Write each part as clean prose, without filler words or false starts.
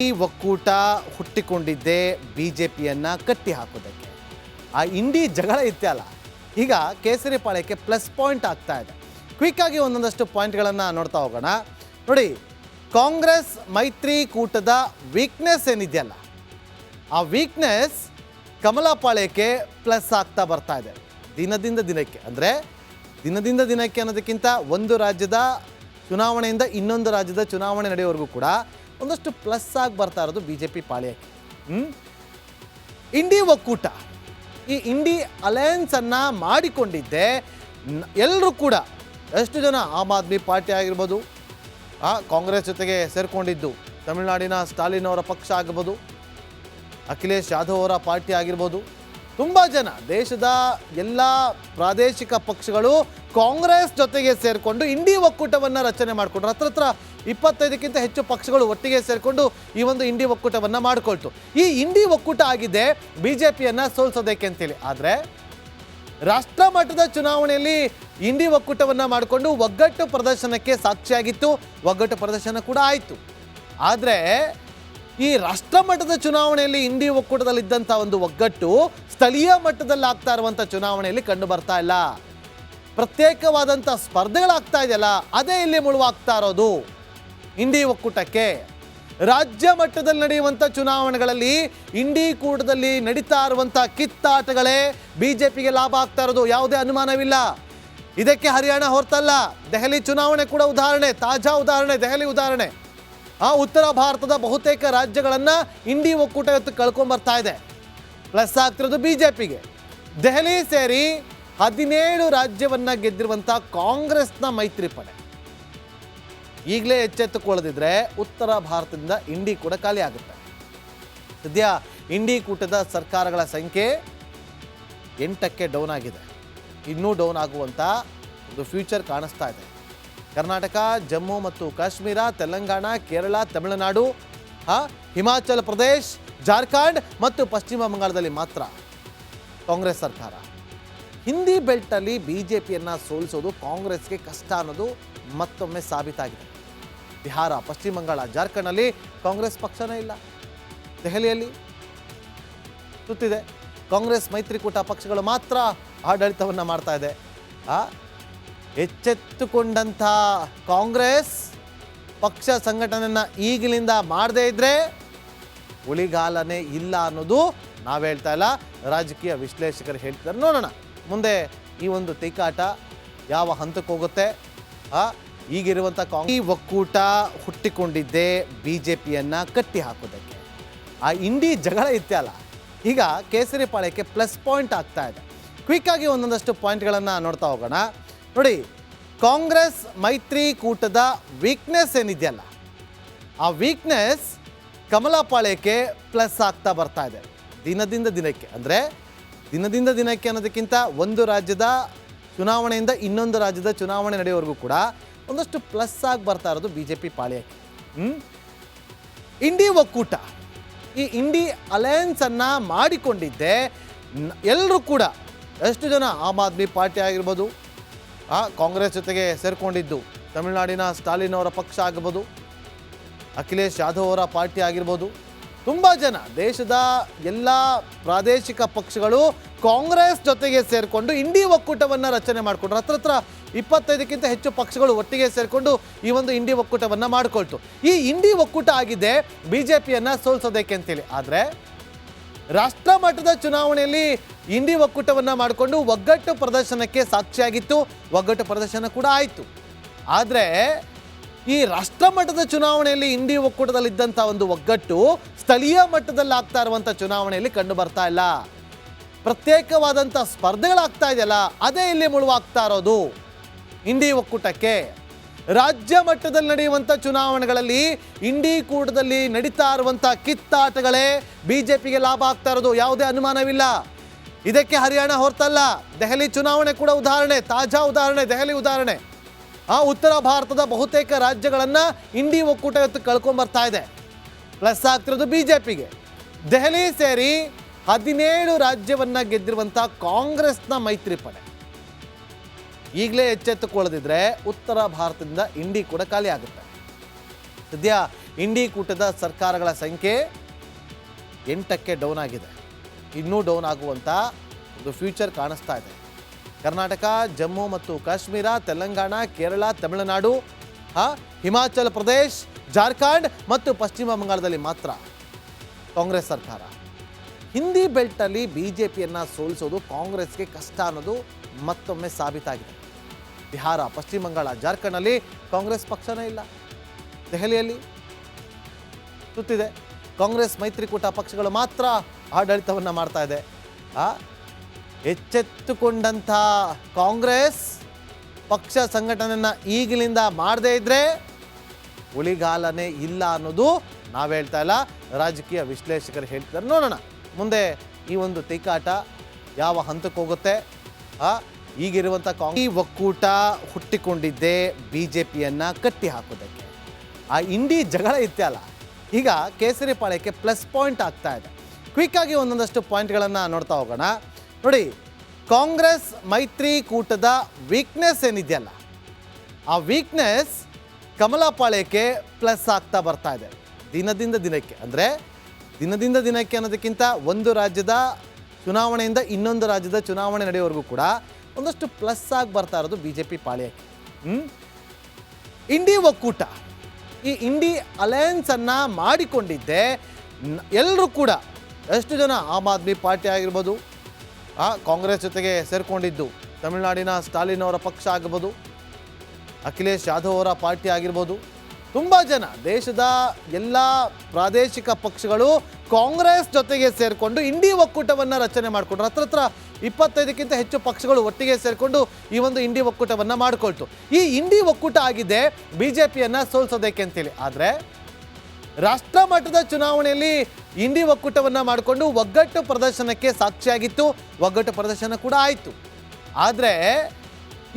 ಈ ಒಕ್ಕೂಟ ಹುಟ್ಟಿಕೊಂಡಿದ್ದೇ ಬಿಜೆಪಿಯನ್ನ ಕಟ್ಟಿ ಹಾಕೋದಕ್ಕೆ. ಆ ಇಂಡಿ ಜಗಳ ಇತ್ತಲ್ಲ, ಈಗ ಕೇಸರಿ ಪಾಳ್ಯಕ್ಕೆ ಪ್ಲಸ್ ಪಾಯಿಂಟ್ ಆಗ್ತಾ ಇದೆ. ಕ್ವಿಕ್ ಆಗಿ ಒಂದೊಂದಷ್ಟು ಪಾಯಿಂಟ್ಗಳನ್ನು ನೋಡ್ತಾ ಹೋಗೋಣ. ನೋಡಿ, ಕಾಂಗ್ರೆಸ್ ಮೈತ್ರಿಕೂಟದ ವೀಕ್ನೆಸ್ ಏನಿದೆಯಲ್ಲ, ಆ ವೀಕ್ನೆಸ್ ಕಮಲ ಪಾಳ್ಯಕ್ಕೆ ಪ್ಲಸ್ ಆಗ್ತಾ ಬರ್ತಾ ಇದೆ ದಿನದಿಂದ ದಿನಕ್ಕೆ. ಅಂದರೆ ದಿನದಿಂದ ದಿನಕ್ಕೆ ಅನ್ನೋದಕ್ಕಿಂತ ಒಂದು ರಾಜ್ಯದ ಚುನಾವಣೆಯಿಂದ ಇನ್ನೊಂದು ರಾಜ್ಯದ ಚುನಾವಣೆ ನಡೆಯೋವರೆಗೂ ಕೂಡ ಒಂದಷ್ಟು ಪ್ಲಸ್ ಆಗಿ ಬರ್ತಾ ಇರೋದು ಬಿ ಜೆ ಪಿ ಪಾಳ್ಯಕ್ಕೆ. ಇಂಡಿ ಒಕ್ಕೂಟ, ಈ ಇಂಡಿ ಅಲಯನ್ಸನ್ನು ಮಾಡಿಕೊಂಡಿದ್ದೆ ಎಲ್ಲರೂ ಕೂಡ. ಎಷ್ಟು ಜನ ಆಮ್ ಆದ್ಮಿ ಪಾರ್ಟಿ ಆಗಿರ್ಬೋದು, ಕಾಂಗ್ರೆಸ್ ಜೊತೆಗೆ ಸೇರಿಕೊಂಡಿದ್ದು ತಮಿಳುನಾಡಿನ ಸ್ಟಾಲಿನ್ ಅವರ ಪಕ್ಷ ಆಗಿರ್ಬೋದು, ಅಖಿಲೇಶ್ ಯಾದವ್ ಅವರ ಪಾರ್ಟಿ ಆಗಿರ್ಬೋದು, ತುಂಬ ಜನ ದೇಶದ ಎಲ್ಲ ಪ್ರಾದೇಶಿಕ ಪಕ್ಷಗಳು ಕಾಂಗ್ರೆಸ್ ಜೊತೆಗೆ ಸೇರಿಕೊಂಡು ಇಂಡಿ ಒಕ್ಕೂಟವನ್ನು ರಚನೆ ಮಾಡಿಕೊಂಡ್ರು. ಹತ್ರ 25ಕ್ಕಿಂತ ಹೆಚ್ಚು ಪಕ್ಷಗಳು ಒಟ್ಟಿಗೆ ಸೇರಿಕೊಂಡು ಈ ಒಂದು ಇಂಡಿ ಒಕ್ಕೂಟವನ್ನು ಮಾಡಿಕೊಳ್ತು. ಈ ಇಂಡಿ ಒಕ್ಕೂಟ ಆಗಿದೆ ಬಿ ಜೆ ಪಿಯನ್ನು ಸೋಲಿಸೋದಕ್ಕೆ ಅಂತೇಳಿ. ಆದರೆ ರಾಷ್ಟ್ರ ಮಟ್ಟದ ಚುನಾವಣೆಯಲ್ಲಿ ಇಂಡಿ ಒಕ್ಕೂಟವನ್ನು ಮಾಡಿಕೊಂಡು ಒಗ್ಗಟ್ಟು ಪ್ರದರ್ಶನಕ್ಕೆ ಸಾಕ್ಷಿಯಾಗಿತ್ತು. ಒಗ್ಗಟ್ಟು ಪ್ರದರ್ಶನ ಕೂಡ ಆಯಿತು. ಆದರೆ ಈ ರಾಷ್ಟ್ರ ಮಟ್ಟದ ಚುನಾವಣೆಯಲ್ಲಿ ಇಂಡಿ ಒಕ್ಕೂಟದಲ್ಲಿದ್ದಂಥ ಒಂದು ಒಗ್ಗಟ್ಟು ಸ್ಥಳೀಯ ಮಟ್ಟದಲ್ಲಿ ಆಗ್ತಾ ಇರುವಂಥ ಚುನಾವಣೆಯಲ್ಲಿ ಕಂಡು ಬರ್ತಾ ಇಲ್ಲ. ಪ್ರತ್ಯೇಕವಾದಂಥ ಸ್ಪರ್ಧೆಗಳಾಗ್ತಾ ಇದೆಯಲ್ಲ, ಅದೇ ಇಲ್ಲಿ ಮುಳುವಾಗ್ತಾ ಇರೋದು ಇಂಡಿ ಒಕ್ಕೂಟಕ್ಕೆ. ರಾಜ್ಯ ಮಟ್ಟದಲ್ಲಿ ನಡೆಯುವಂಥ ಚುನಾವಣೆಗಳಲ್ಲಿ ಇಂಡಿ ಕೂಟದಲ್ಲಿ ನಡೀತಾ ಇರುವಂಥ ಕಿತ್ತಾಟಗಳೇ ಬಿಜೆಪಿಗೆ ಲಾಭ ಆಗ್ತಾ ಇರೋದು, ಯಾವುದೇ ಅನುಮಾನವಿಲ್ಲ. ಇದಕ್ಕೆ ಹರಿಯಾಣ ಹೊರತಲ್ಲ, ದೆಹಲಿ ಚುನಾವಣೆ ಕೂಡ ಉದಾಹರಣೆ, ತಾಜಾ ಉದಾಹರಣೆ ದೆಹಲಿ ಉದಾಹರಣೆ. ಉತ್ತರ ಭಾರತದ ಬಹುತೇಕ ರಾಜ್ಯಗಳನ್ನು ಇಂಡಿ ಒಕ್ಕೂಟ ಇವತ್ತು ಕಳ್ಕೊಂಡ್ಬರ್ತಾ ಇದೆ. ಪ್ಲಸ್ ಆಗ್ತಿರೋದು ಬಿಜೆಪಿಗೆ. ದೆಹಲಿ ಸೇರಿ 17 ರಾಜ್ಯವನ್ನು ಗೆದ್ದಿರುವಂಥ ಕಾಂಗ್ರೆಸ್ನ ಮೈತ್ರಿ ಪಡೆ ಈಗಲೇ ಎಚ್ಚೆತ್ತುಕೊಳ್ಳದಿದ್ರೆ ಉತ್ತರ ಭಾರತದಿಂದ ಇಂಡಿ ಕೂಡ ಖಾಲಿ ಆಗುತ್ತೆ. ಸದ್ಯ ಇಂಡಿ ಕೂಟದ ಸರ್ಕಾರಗಳ ಸಂಖ್ಯೆ 8ಕ್ಕೆ ಡೌನ್ ಆಗಿದೆ. ಇನ್ನೂ ಡೌನ್ ಆಗುವಂಥ ಒಂದು ಫ್ಯೂಚರ್ ಕಾಣಿಸ್ತಾ ಇದೆ. ಕರ್ನಾಟಕ, ಜಮ್ಮು ಮತ್ತು ಕಾಶ್ಮೀರ, ತೆಲಂಗಾಣ, ಕೇರಳ, ತಮಿಳುನಾಡು, ಹಿಮಾಚಲ ಪ್ರದೇಶ್, ಜಾರ್ಖಂಡ್ ಮತ್ತು ಪಶ್ಚಿಮ ಬಂಗಾಳದಲ್ಲಿ ಮಾತ್ರ ಕಾಂಗ್ರೆಸ್ ಸರ್ಕಾರ. ಹಿಂದಿ ಬೆಲ್ಟಲ್ಲಿ ಬಿ ಜೆ ಪಿಯನ್ನು ಸೋಲಿಸೋದು ಕಾಂಗ್ರೆಸ್ಗೆ ಕಷ್ಟ ಅನ್ನೋದು ಮತ್ತೊಮ್ಮೆ ಸಾಬೀತಾಗಿದೆ. ಬಿಹಾರ, ಪಶ್ಚಿಮ ಬಂಗಾಳ, ಜಾರ್ಖಂಡ್ನಲ್ಲಿ ಕಾಂಗ್ರೆಸ್ ಪಕ್ಷನೇ ಇಲ್ಲ. ದೆಹಲಿಯಲ್ಲಿ ಸುತ್ತಿದೆ ಕಾಂಗ್ರೆಸ್ ಮೈತ್ರಿಕೂಟ ಪಕ್ಷಗಳು ಮಾತ್ರ ಆಡಳಿತವನ್ನು ಮಾಡ್ತಾ ಇದೆ. ಎಚ್ಚೆತ್ತುಕೊಂಡಂಥ ಕಾಂಗ್ರೆಸ್ ಪಕ್ಷ ಸಂಘಟನೆಯನ್ನು ಈಗಲಿಂದ ಮಾಡದೇ ಇದ್ದರೆ ಉಳಿಗಾಲನೇ ಇಲ್ಲ ಅನ್ನೋದು ನಾವು ಹೇಳ್ತಾ ಇಲ್ಲ, ರಾಜಕೀಯ ವಿಶ್ಲೇಷಕರು ಹೇಳ್ತಾರೆ. ನೋಡೋಣ ಮುಂದೆ ಈ ಒಂದು ತಿಕ್ಕಾಟ ಯಾವ ಹಂತಕ್ಕೆ ಹೋಗುತ್ತೆ. ಈಗಿರುವಂಥ ಈ ಒಕ್ಕೂಟ ಹುಟ್ಟಿಕೊಂಡಿದ್ದೇ ಬಿ ಜೆ ಪಿಯನ್ನು ಕಟ್ಟಿ ಹಾಕೋದಕ್ಕೆ. ಆ ಇಂಡಿ ಜಗಳ ಇತ್ತಲ್ಲ, ಈಗ ಕೇಸರಿ ಪಾಳ್ಯಕ್ಕೆ ಪ್ಲಸ್ ಪಾಯಿಂಟ್ ಆಗ್ತಾ ಇದೆ. ಕ್ವಿಕ್ ಆಗಿ ಒಂದೊಂದಷ್ಟು ಪಾಯಿಂಟ್ಗಳನ್ನು ನೋಡ್ತಾ ಹೋಗೋಣ. ನೋಡಿ, ಕಾಂಗ್ರೆಸ್ ಮೈತ್ರಿಕೂಟದ ವೀಕ್ನೆಸ್ ಏನಿದೆಯಲ್ಲ, ಆ ವೀಕ್ನೆಸ್ ಕಮಲ ಪಾಳ್ಯಕ್ಕೆ ಪ್ಲಸ್ ಆಗ್ತಾ ಬರ್ತಾ ಇದೆ ದಿನದಿಂದ ದಿನಕ್ಕೆ. ಅಂದರೆ ದಿನದಿಂದ ದಿನಕ್ಕೆ ಅನ್ನೋದಕ್ಕಿಂತ ಒಂದು ರಾಜ್ಯದ ಚುನಾವಣೆಯಿಂದ ಇನ್ನೊಂದು ರಾಜ್ಯದ ಚುನಾವಣೆ ನಡೆಯೋವರೆಗೂ ಕೂಡ ಒಂದಷ್ಟು ಪ್ಲಸ್ ಆಗಿ ಬರ್ತಾ ಇರೋದು ಬಿ ಜೆ ಪಿ ಪಾಳ್ಯಕ್ಕೆ. ಇಂಡಿ ಒಕ್ಕೂಟ, ಈ ಇಂಡಿ ಅಲಯನ್ಸನ್ನು ಮಾಡಿಕೊಂಡಿದ್ದೆ ಎಲ್ಲರೂ ಕೂಡ. ಎಷ್ಟು ಜನ ಆಮ್ ಆದ್ಮಿ ಪಾರ್ಟಿ ಆಗಿರ್ಬೋದು, ಕಾಂಗ್ರೆಸ್ ಜೊತೆಗೆ ಸೇರಿಕೊಂಡಿದ್ದು ತಮಿಳುನಾಡಿನ ಸ್ಟಾಲಿನ್ ಅವರ ಪಕ್ಷ ಆಗಿರ್ಬೋದು, ಅಖಿಲೇಶ್ ಯಾದವ್ ಅವರ ಪಾರ್ಟಿ ಆಗಿರ್ಬೋದು, ತುಂಬ ಜನ ದೇಶದ ಎಲ್ಲ ಪ್ರಾದೇಶಿಕ ಪಕ್ಷಗಳು ಕಾಂಗ್ರೆಸ್ ಜೊತೆಗೆ ಸೇರಿಕೊಂಡು ಇಂಡಿ ಒಕ್ಕೂಟವನ್ನು ರಚನೆ ಮಾಡಿಕೊಂಡ್ರು. ಹತ್ರ 25ಕ್ಕಿಂತ ಹೆಚ್ಚು ಪಕ್ಷಗಳು ಒಟ್ಟಿಗೆ ಸೇರಿಕೊಂಡು ಈ ಒಂದು ಇಂಡಿ ಒಕ್ಕೂಟವನ್ನು ಮಾಡಿಕೊಳ್ತು. ಈ ಇಂಡಿ ಒಕ್ಕೂಟ ಆಗಿದೆ ಬಿ ಜೆ ಪಿಯನ್ನು ಸೋಲಿಸೋದಕ್ಕೆ ಅಂತೇಳಿ. ಆದರೆ ರಾಷ್ಟ್ರ ಮಟ್ಟದ ಚುನಾವಣೆಯಲ್ಲಿ ಇಂಡಿ ಒಕ್ಕೂಟವನ್ನು ಮಾಡಿಕೊಂಡು ಒಗ್ಗಟ್ಟು ಪ್ರದರ್ಶನಕ್ಕೆ ಸಾಕ್ಷಿಯಾಗಿತ್ತು. ಒಗ್ಗಟ್ಟು ಪ್ರದರ್ಶನ ಕೂಡ ಆಯಿತು. ಆದರೆ ಈ ರಾಷ್ಟ್ರ ಮಟ್ಟದ ಚುನಾವಣೆಯಲ್ಲಿ ಇಂಡಿ ಒಕ್ಕೂಟದಲ್ಲಿದ್ದಂಥ ಒಂದು ಒಗ್ಗಟ್ಟು ಸ್ಥಳೀಯ ಮಟ್ಟದಲ್ಲಿ ಆಗ್ತಾ ಇರುವಂಥ ಚುನಾವಣೆಯಲ್ಲಿ ಕಂಡು ಬರ್ತಾ ಇಲ್ಲ. ಪ್ರತ್ಯೇಕವಾದಂಥ ಸ್ಪರ್ಧೆಗಳಾಗ್ತಾ ಇದೆಯಲ್ಲ, ಅದೇ ಇಲ್ಲಿ ಮುಳುವಾಗ್ತಾ ಇರೋದು ಇಂಡಿ ಒಕ್ಕೂಟಕ್ಕೆ. ರಾಜ್ಯ ಮಟ್ಟದಲ್ಲಿ ನಡೆಯುವಂಥ ಚುನಾವಣೆಗಳಲ್ಲಿ ಇಂಡಿ ಕೂಟದಲ್ಲಿ ನಡೀತಾ ಇರುವಂಥ ಕಿತ್ತಾಟಗಳೇ ಬಿ ಜೆ ಪಿಗೆ ಲಾಭ ಆಗ್ತಾ ಇರೋದು, ಯಾವುದೇ ಅನುಮಾನವಿಲ್ಲ. ಇದಕ್ಕೆ ಹರಿಯಾಣ ಹೊರತಲ್ಲ, ದೆಹಲಿ ಚುನಾವಣೆ ಕೂಡ ಉದಾಹರಣೆ, ತಾಜಾ ಉದಾಹರಣೆ ದೆಹಲಿ ಉದಾಹರಣೆ. ಉತ್ತರ ಭಾರತದ ಬಹುತೇಕ ರಾಜ್ಯಗಳನ್ನು ಇಂಡಿ ಒಕ್ಕೂಟ ಇವತ್ತು ಕಳ್ಕೊಂಡ್ಬರ್ತಾ ಇದೆ. ಪ್ಲಸ್ ಆಗ್ತಿರೋದು ಬಿಜೆಪಿಗೆ. ದೆಹಲಿ ಸೇರಿ 17 ರಾಜ್ಯವನ್ನು ಗೆದ್ದಿರುವಂಥ ಕಾಂಗ್ರೆಸ್ನ ಮೈತ್ರಿ ಪಡೆ ಈಗಲೇ ಎಚ್ಚೆತ್ತುಕೊಳ್ಳದಿದ್ರೆ ಉತ್ತರ ಭಾರತದಿಂದ ಇಂಡಿ ಕೂಡ ಖಾಲಿ ಆಗುತ್ತೆ. ಸದ್ಯ ಇಂಡಿ ಕೂಟದ ಸರ್ಕಾರಗಳ ಸಂಖ್ಯೆ 8ಕ್ಕೆ ಡೌನ್ ಆಗಿದೆ. ಇನ್ನೂ ಡೌನ್ ಆಗುವಂಥ ಒಂದು ಫ್ಯೂಚರ್ ಕಾಣಿಸ್ತಾ ಇದೆ. ಕರ್ನಾಟಕ, ಜಮ್ಮು ಮತ್ತು ಕಾಶ್ಮೀರ, ತೆಲಂಗಾಣ, ಕೇರಳ, ತಮಿಳುನಾಡು, ಹಿಮಾಚಲ ಪ್ರದೇಶ್, ಜಾರ್ಖಂಡ್ ಮತ್ತು ಪಶ್ಚಿಮ ಬಂಗಾಳದಲ್ಲಿ ಮಾತ್ರ ಕಾಂಗ್ರೆಸ್ ಸರ್ಕಾರ. ಹಿಂದಿ ಬೆಲ್ಟಲ್ಲಿ BJPಯನ್ನು ಸೋಲಿಸೋದು ಕಾಂಗ್ರೆಸ್ಗೆ ಕಷ್ಟ ಅನ್ನೋದು ಮತ್ತೊಮ್ಮೆ ಸಾಬೀತಾಗಿದೆ. ಬಿಹಾರ, ಪಶ್ಚಿಮ ಬಂಗಾಳ, ಜಾರ್ಖಂಡ್ನಲ್ಲಿ ಕಾಂಗ್ರೆಸ್ ಪಕ್ಷನೇ ಇಲ್ಲ. ದೆಹಲಿಯಲ್ಲಿ ಸುತ್ತಿದೆ. ಕಾಂಗ್ರೆಸ್ ಮೈತ್ರಿಕೂಟ ಪಕ್ಷಗಳು ಮಾತ್ರ ಆಡಳಿತವನ್ನು ಮಾಡ್ತಾ ಇದೆ. ಎಚ್ಚೆತ್ತುಕೊಂಡಂಥ ಕಾಂಗ್ರೆಸ್ ಪಕ್ಷ ಸಂಘಟನೆಯನ್ನು ಈಗಲಿಂದ ಮಾಡದೇ ಇದ್ದರೆ ಉಳಿಗಾಲನೇ ಇಲ್ಲ ಅನ್ನೋದು ನಾವು ಹೇಳ್ತಾ ಇಲ್ಲ, ರಾಜಕೀಯ ವಿಶ್ಲೇಷಕರು ಹೇಳ್ತಾರೆ. ನೋಡೋಣ ಮುಂದೆ ಈ ಒಂದು ತಿಕ್ಕಾಟ ಯಾವ ಹಂತಕ್ಕೆ ಹೋಗುತ್ತೆ. ಈಗಿರುವಂಥ ಕಾಂಗ್ರೆಸ್ ಒಕ್ಕೂಟ ಹುಟ್ಟಿಕೊಂಡಿದ್ದೇ BJPಯನ್ನು ಕಟ್ಟಿ ಹಾಕೋದಕ್ಕೆ. ಆ ಇಂಡಿ ಜಗಳ ಇತ್ತಲ್ಲ, ಈಗ ಕೇಸರಿ ಪಾಳ್ಯಕ್ಕೆ ಪ್ಲಸ್ ಪಾಯಿಂಟ್ ಆಗ್ತಾ ಇದೆ. ಕ್ವಿಕ್ಕಾಗಿ ಒಂದೊಂದಷ್ಟು ಪಾಯಿಂಟ್ಗಳನ್ನು ನೋಡ್ತಾ ಹೋಗೋಣ. ನೋಡಿ, ಕಾಂಗ್ರೆಸ್ ಮೈತ್ರಿಕೂಟದ ವೀಕ್ನೆಸ್ ಏನಿದೆಯಲ್ಲ, ಆ ವೀಕ್ನೆಸ್ ಕಮಲಪಾಳ್ಯಕ್ಕೆ ಪ್ಲಸ್ ಆಗ್ತಾ ಬರ್ತಾ ಇದೆ ದಿನದಿಂದ ದಿನಕ್ಕೆ. ಅಂದರೆ ದಿನದಿಂದ ದಿನಕ್ಕೆ ಅನ್ನೋದಕ್ಕಿಂತ ಒಂದು ರಾಜ್ಯದ ಚುನಾವಣೆಯಿಂದ ಇನ್ನೊಂದು ರಾಜ್ಯದ ಚುನಾವಣೆ ನಡೆಯೋವರೆಗೂ ಕೂಡ ಒಂದಷ್ಟು ಪ್ಲಸ್ ಆಗಿ ಬರ್ತಾ ಇರೋದು BJP ಪಾಳ್ಯಕ್ಕೆ. ಇಂಡಿ ಒಕ್ಕೂಟ, ಈ ಇಂಡಿ ಅಲಯನ್ಸನ್ನು ಮಾಡಿಕೊಂಡಿದ್ದೆ ಎಲ್ಲರೂ ಕೂಡ, ಎಷ್ಟು ಜನ ಆಮ್ ಆದ್ಮಿ ಪಾರ್ಟಿ ಆಗಿರ್ಬೋದು, ಕಾಂಗ್ರೆಸ್ ಜೊತೆಗೆ ಸೇರಿಕೊಂಡಿದ್ದು ತಮಿಳುನಾಡಿನ ಸ್ಟಾಲಿನ್ ಅವರ ಪಕ್ಷ ಆಗ್ಬೋದು, ಅಖಿಲೇಶ್ ಯಾದವ್ ಅವರ ಪಾರ್ಟಿ ಆಗಿರ್ಬೋದು, ತುಂಬ ಜನ ದೇಶದ ಎಲ್ಲ ಪ್ರಾದೇಶಿಕ ಪಕ್ಷಗಳು ಕಾಂಗ್ರೆಸ್ ಜೊತೆಗೆ ಸೇರಿಕೊಂಡು ಇಂಡಿ ಒಕ್ಕೂಟವನ್ನು ರಚನೆ ಮಾಡಿಕೊಂಡ್ರು. ಹತ್ರ 25ಕ್ಕಿಂತ ಹೆಚ್ಚು ಪಕ್ಷಗಳು ಒಟ್ಟಿಗೆ ಸೇರಿಕೊಂಡು ಈ ಒಂದು ಇಂಡಿ ಒಕ್ಕೂಟವನ್ನು ಮಾಡಿಕೊಳ್ತು. ಈ ಇಂಡಿ ಒಕ್ಕೂಟ ಆಗಿದೆ BJPಯನ್ನು ಸೋಲಿಸೋದಕ್ಕೆ ಅಂತೇಳಿ. ಆದರೆ ರಾಷ್ಟ್ರ ಮಟ್ಟದ ಚುನಾವಣೆಯಲ್ಲಿ ಇಂಡಿ ಒಕ್ಕೂಟವನ್ನು ಮಾಡಿಕೊಂಡು ಒಗ್ಗಟ್ಟು ಪ್ರದರ್ಶನಕ್ಕೆ ಸಾಕ್ಷಿಯಾಗಿತ್ತು. ಒಗ್ಗಟ್ಟು ಪ್ರದರ್ಶನ ಕೂಡ ಆಯಿತು. ಆದರೆ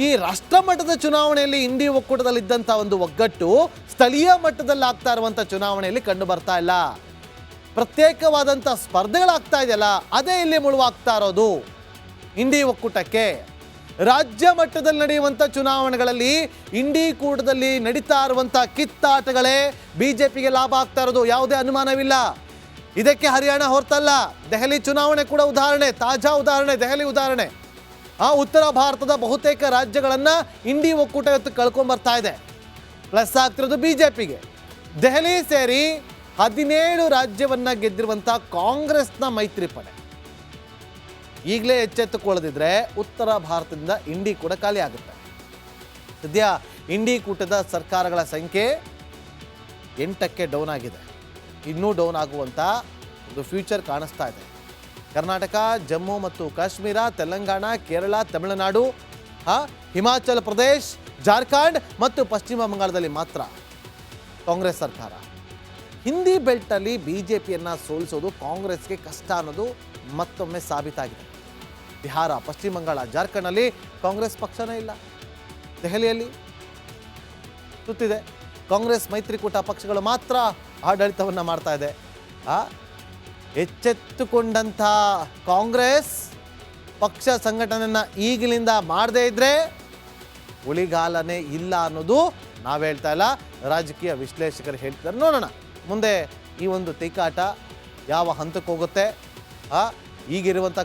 ಈ ರಾಷ್ಟ್ರ ಮಟ್ಟದ ಚುನಾವಣೆಯಲ್ಲಿ ಇಂಡಿ ಒಕ್ಕೂಟದಲ್ಲಿದ್ದಂಥ ಒಂದು ಒಗ್ಗಟ್ಟು ಸ್ಥಳೀಯ ಮಟ್ಟದಲ್ಲಿ ಆಗ್ತಾ ಇರುವಂಥ ಚುನಾವಣೆಯಲ್ಲಿ ಕಂಡು ಬರ್ತಾ ಇಲ್ಲ. ಪ್ರತ್ಯೇಕವಾದಂಥ ಸ್ಪರ್ಧೆಗಳಾಗ್ತಾ ಇದೆಯಲ್ಲ, ಅದೇ ಇಲ್ಲಿ ಮುಳುವಾಗ್ತಾ ಇರೋದು ಇಂಡಿ ಒಕ್ಕೂಟಕ್ಕೆ. ರಾಜ್ಯ ಮಟ್ಟದಲ್ಲಿ ನಡೆಯುವಂಥ ಚುನಾವಣೆಗಳಲ್ಲಿ ಇಂಡಿ ಕೂಟದಲ್ಲಿ ನಡೀತಾ ಇರುವಂಥ ಕಿತ್ತಾಟಗಳೇ BJPಗೆ ಲಾಭ ಆಗ್ತಾ ಇರೋದು, ಯಾವುದೇ ಅನುಮಾನವಿಲ್ಲ. ಇದಕ್ಕೆ ಹರಿಯಾಣ ಹೊರತಲ್ಲ, ದೆಹಲಿ ಚುನಾವಣೆ ಕೂಡ ಉದಾಹರಣೆ, ತಾಜಾ ಉದಾಹರಣೆ ದೆಹಲಿ ಉದಾಹರಣೆ. ಉತ್ತರ ಭಾರತದ ಬಹುತೇಕ ರಾಜ್ಯಗಳನ್ನು ಇಂಡಿ ಒಕ್ಕೂಟ ಇವತ್ತು ಕಳ್ಕೊಂಡ್ಬರ್ತಾ ಇದೆ. ಪ್ಲಸ್ ಆಗ್ತಿರೋದು BJPಗೆ. ದೆಹಲಿ ಸೇರಿ 17 ರಾಜ್ಯವನ್ನು ಗೆದ್ದಿರುವಂಥ ಕಾಂಗ್ರೆಸ್ನ ಮೈತ್ರಿ ಪಡೆ ಈಗಲೇ ಎಚ್ಚೆತ್ತುಕೊಳ್ಳದಿದ್ರೆ ಉತ್ತರ ಭಾರತದಿಂದ ಇಂಡಿ ಕೂಡ ಖಾಲಿ ಆಗುತ್ತೆ. ಸದ್ಯ ಇಂಡಿ ಕೂಟದ ಸರ್ಕಾರಗಳ ಸಂಖ್ಯೆ 8ಕ್ಕೆ ಡೌನ್ ಆಗಿದೆ. ಇನ್ನೂ ಡೌನ್ ಆಗುವಂಥ ಒಂದು ಫ್ಯೂಚರ್ ಕಾಣಿಸ್ತಾ ಇದೆ. ಕರ್ನಾಟಕ, ಜಮ್ಮು ಮತ್ತು ಕಾಶ್ಮೀರ, ತೆಲಂಗಾಣ, ಕೇರಳ, ತಮಿಳುನಾಡು, ಹಿಮಾಚಲ ಪ್ರದೇಶ್, ಜಾರ್ಖಂಡ್ ಮತ್ತು ಪಶ್ಚಿಮ ಬಂಗಾಳದಲ್ಲಿ ಮಾತ್ರ ಕಾಂಗ್ರೆಸ್ ಸರ್ಕಾರ. ಹಿಂದಿ ಬೆಲ್ಟಲ್ಲಿ BJPಯನ್ನು ಸೋಲಿಸೋದು ಕಾಂಗ್ರೆಸ್ಗೆ ಕಷ್ಟ ಅನ್ನೋದು ಮತ್ತೊಮ್ಮೆ ಸಾಬೀತಾಗಿದೆ. ಬಿಹಾರ, ಪಶ್ಚಿಮ ಬಂಗಾಳ, ಜಾರ್ಖಂಡ್ನಲ್ಲಿ ಕಾಂಗ್ರೆಸ್ ಪಕ್ಷನೇ ಇಲ್ಲ. ದೆಹಲಿಯಲ್ಲಿ ಸುತ್ತಿದೆ. ಕಾಂಗ್ರೆಸ್ ಮೈತ್ರಿಕೂಟ ಪಕ್ಷಗಳು ಮಾತ್ರ ಆಡಳಿತವನ್ನು ಮಾಡ್ತಾ ಇದೆ. ಎಚ್ಚೆತ್ತುಕೊಂಡಂಥ ಕಾಂಗ್ರೆಸ್ ಪಕ್ಷ ಸಂಘಟನೆಯನ್ನು ಈಗಲಿಂದ ಮಾಡದೇ ಇದ್ದರೆ ಉಳಿಗಾಲನೇ ಇಲ್ಲ ಅನ್ನೋದು ನಾವು ಹೇಳ್ತಾ ಇಲ್ಲ, ರಾಜಕೀಯ ವಿಶ್ಲೇಷಕರು ಹೇಳ್ತಾರೆ. ನೋಡೋಣ ಮುಂದೆ ಈ ಒಂದು ತಿಕ್ಕಾಟ ಯಾವ ಹಂತಕ್ಕೆ ಹೋಗುತ್ತೆ. ಈಗಿರುವಂಥ